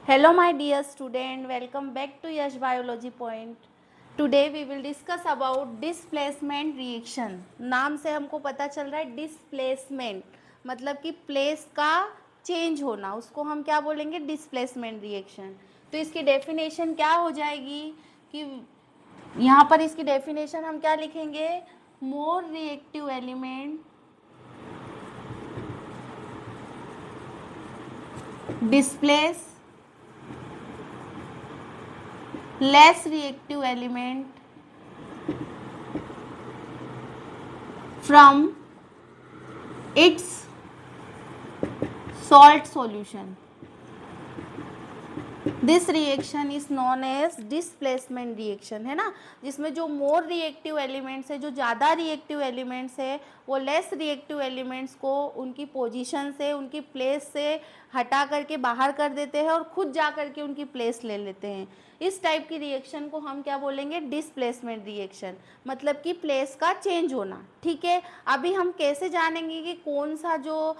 Hello my dear student, welcome back to Yash Biology Point. Today we will discuss about displacement reaction. नाम से हमको पता चल रहा है डिस्प्लेसमेंट, मतलब कि प्लेस का चेंज होना, उसको हम क्या बोलेंगे, डिस्प्लेसमेंट रिएक्शन. तो इसकी डेफिनेशन क्या हो जाएगी कि यहाँ पर इसकी डेफिनेशन हम क्या लिखेंगे, more reactive element displace less reactive element from its salt solution. This reaction is known as displacement reaction, है ना, जिसमें जो मोर रिएक्टिव एलिमेंट्स है, जो ज़्यादा रिएक्टिव एलिमेंट्स है, वो लेस रिएक्टिव एलिमेंट्स को उनकी पोजीशन से, उनकी प्लेस से हटा करके बाहर कर देते हैं और खुद जा करके उनकी प्लेस ले लेते हैं. इस टाइप की रिएक्शन को हम क्या बोलेंगे, डिस्प्लेसमेंट रिएक्शन, मतलब कि प्लेस का चेंज होना. ठीक है, अभी हम कैसे जानेंगे कि कौन सा जो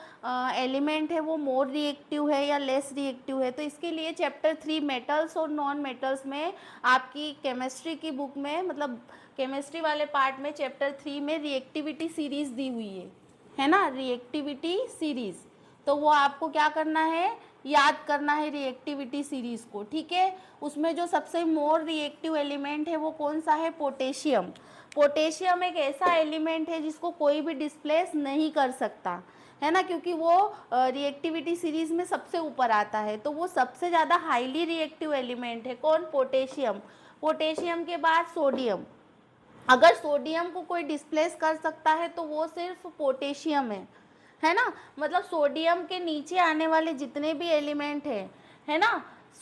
एलिमेंट है वो मोर रिएक्टिव है या लेस रिएक्टिव है. तो इसके लिए चैप्टर 3 मेटल्स और नॉन मेटल्स में आपकी केमिस्ट्री की बुक में, मतलब केमिस्ट्री वाले पार्ट में चैप्टर 3 में रिएक्टिविटी सीरीज दी हुई है ना, रिएक्टिविटी सीरीज. तो वो आपको क्या करना है, याद करना है रिएक्टिविटी सीरीज को. ठीक है, उसमें जो सबसे मोर रिएक्टिव एलिमेंट है वो कौन सा है, पोटेशियम. पोटेशियम एक ऐसा एलिमेंट है जिसको कोई भी डिस्प्लेस नहीं कर सकता, है ना, क्योंकि वो रिएक्टिविटी सीरीज में सबसे ऊपर आता है. तो वो सबसे ज़्यादा हाईली रिएक्टिव एलिमेंट है. कौन, पोटेशियम. पोटेशियम के बाद सोडियम. अगर सोडियम को कोई डिस्प्लेस कर सकता है तो वो सिर्फ पोटेशियम है ना. मतलब सोडियम के नीचे आने वाले जितने भी एलिमेंट है ना,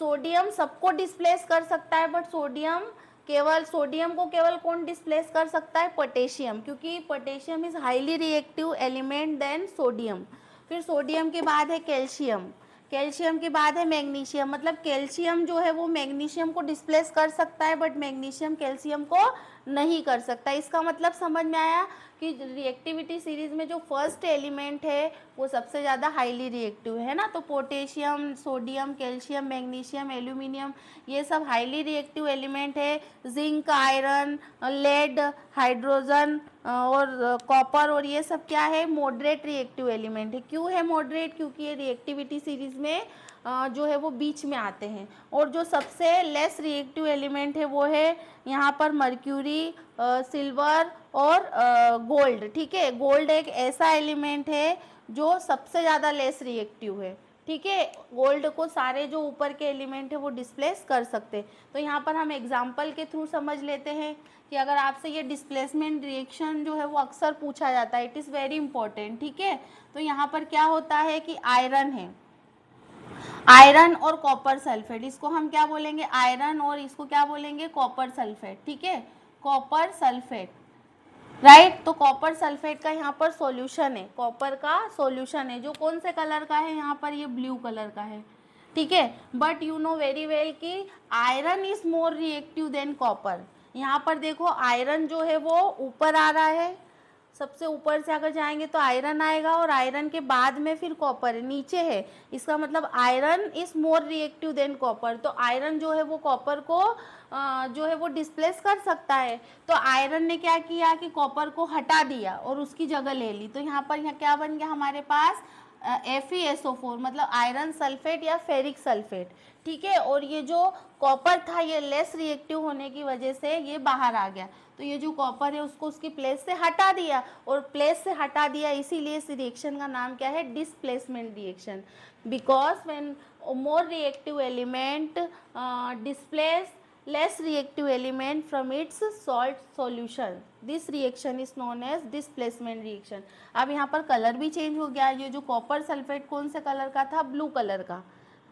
सोडियम सबको डिस्प्लेस कर सकता है, बट सोडियम को केवल कौन डिस्प्लेस कर सकता है, पोटेशियम, क्योंकि potassium is highly reactive element than sodium. फिर सोडियम के बाद है कैल्शियम. कैल्शियम के बाद है मैग्नीशियम. मतलब कैल्शियम जो है वो मैग्नीशियम को डिस्प्लेस कर सकता है, बट मैग्नीशियम कैल्शियम को नहीं कर सकता. इसका मतलब समझ में आया कि रिएक्टिविटी सीरीज में जो फर्स्ट एलिमेंट है वो सबसे ज़्यादा हाईली रिएक्टिव है ना. तो potassium, sodium, calcium, magnesium, aluminium, ये सब हाईली रिएक्टिव एलिमेंट है. जिंक, आयरन, लेड, हाइड्रोजन और कॉपर, और ये सब क्या है, मॉडरेट रिएक्टिव एलिमेंट है. क्यों है मॉडरेट, क्योंकि ये रिएक्टिविटी सीरीज में जो है वो बीच में आते हैं. और जो सबसे लेस रिएक्टिव एलिमेंट है वो है यहाँ पर मर्क्यूरी, सिल्वर और गोल्ड. ठीक है, गोल्ड एक ऐसा एलिमेंट है जो सबसे ज़्यादा लेस रिएक्टिव है. ठीक है, गोल्ड को सारे जो ऊपर के एलिमेंट है वो डिस्प्लेस कर सकते. तो यहाँ पर हम एग्जाम्पल के थ्रू समझ लेते हैं कि अगर आपसे ये डिस्प्लेसमेंट रिएक्शन जो है वो अक्सर पूछा जाता है, इट इज़ वेरी इंपॉर्टेंट. ठीक है, तो यहाँ पर क्या होता है कि आयरन है, आयरन और कॉपर सल्फेट, इसको हम क्या बोलेंगे, आयरन, और इसको क्या बोलेंगे, कॉपर सल्फेट. ठीक है, कॉपर सल्फेट, राइट. तो कॉपर सल्फेट का यहाँ पर सॉल्यूशन है, कॉपर का सॉल्यूशन है, जो कौन से कलर का है, यहाँ पर ये ब्लू कलर का है. ठीक है, but you know very well कि iron is more reactive than copper. यहाँ पर देखो आयरन जो है वो ऊपर आ रहा है, सबसे ऊपर से अगर जाएंगे तो आयरन आएगा, और आयरन के बाद में फिर कॉपर नीचे है. इसका मतलब iron is more reactive than copper. तो आयरन जो है वो कॉपर को जो है वो डिस्प्लेस कर सकता है. तो आयरन ने क्या किया कि कॉपर को हटा दिया और उसकी जगह ले ली. तो यहाँ पर क्या बन गया हमारे पास, FeSO4, मतलब आयरन सल्फेट या फेरिक सल्फेट. ठीक है, और ये जो कॉपर था ये लेस रिएक्टिव होने की वजह से ये बाहर आ गया. तो ये जो कॉपर है उसको उसकी प्लेस से हटा दिया, और प्लेस से हटा दिया इसीलिए इस रिएक्शन का नाम क्या है, displacement reaction. Because when more reactive element displace less reactive element from its salt solution, this reaction is known as displacement reaction. अब यहाँ पर कलर भी चेंज हो गया. ये जो कॉपर सल्फेट कौन से कलर का था, ब्लू कलर का.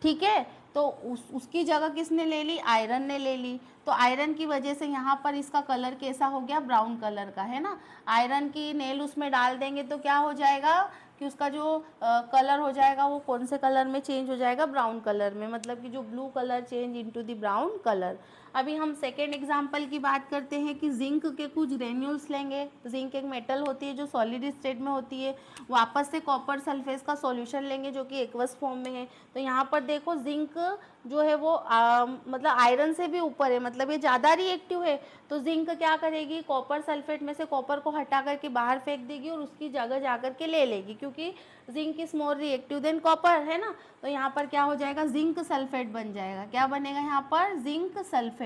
ठीक है, तो उसकी जगह किसने ले ली, आयरन ने ले ली. तो आयरन की वजह से यहाँ पर इसका कलर कैसा हो गया, ब्राउन कलर का, है ना. आयरन की नेल उसमें डाल देंगे तो क्या हो जाएगा कि उसका जो कलर हो जाएगा वो कौन से कलर में चेंज हो जाएगा, ब्राउन कलर में. मतलब कि जो blue colour change into the brown colour. अभी हम सेकेंड एग्जाम्पल की बात करते हैं कि जिंक के कुछ ग्रेन्यूल्स लेंगे। जिंक एक मेटल होती है जो सॉलिड स्टेट में होती है। वापस से कॉपर सल्फेट का सॉल्यूशन लेंगे जो कि एक्वस फॉर्म में है। तो यहाँ पर देखो जिंक जो है वो मतलब आयरन से भी ऊपर है, मतलब ये ज़्यादा रिएक्टिव है। तो जिंक क्या करेगी, कॉपर सल्फेट में से कॉपर को हटा करके बाहर फेंक देगी और उसकी जगह जा करके ले लेगी, क्योंकि zinc is more reactive than copper, है ना। तो यहाँ पर क्या हो जाएगा, जिंक सल्फेट बन जाएगा। क्या बनेगा यहाँ पर, जिंक सल्फेट।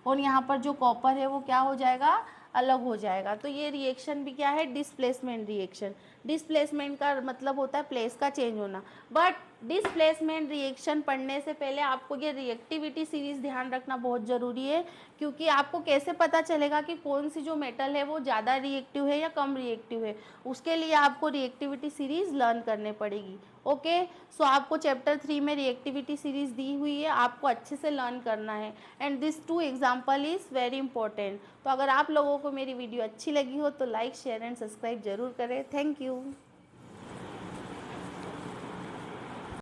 और यहाँ पर जो कॉपर है वो क्या हो जाएगा, अलग हो जाएगा। तो ये रिएक्शन भी क्या है, डिस्प्लेसमेंट रिएक्शन। डिस्प्लेसमेंट का मतलब होता है प्लेस का चेंज होना। बट डिस्प्लेसमेंट रिएक्शन पढ़ने से पहले आपको ये रिएक्टिविटी सीरीज ध्यान रखना बहुत ज़रूरी है, क्योंकि आपको कैसे पता चलेगा कि कौन सी जो मेटल है वो ज़्यादा रिएक्टिव है या कम रिएक्टिव है। उसके लिए आपको रिएक्टिविटी सीरीज लर्न करने पड़ेगी। ओके, सो आपको चैप्टर 3 में रिएक्टिविटी सीरीज दी हुई है, आपको अच्छे से लर्न करना है। And this 2 example is very important. तो अगर आप लोगों को मेरी वीडियो अच्छी लगी हो तो लाइक शेयर एंड सब्सक्राइब जरूर करें। Thank you.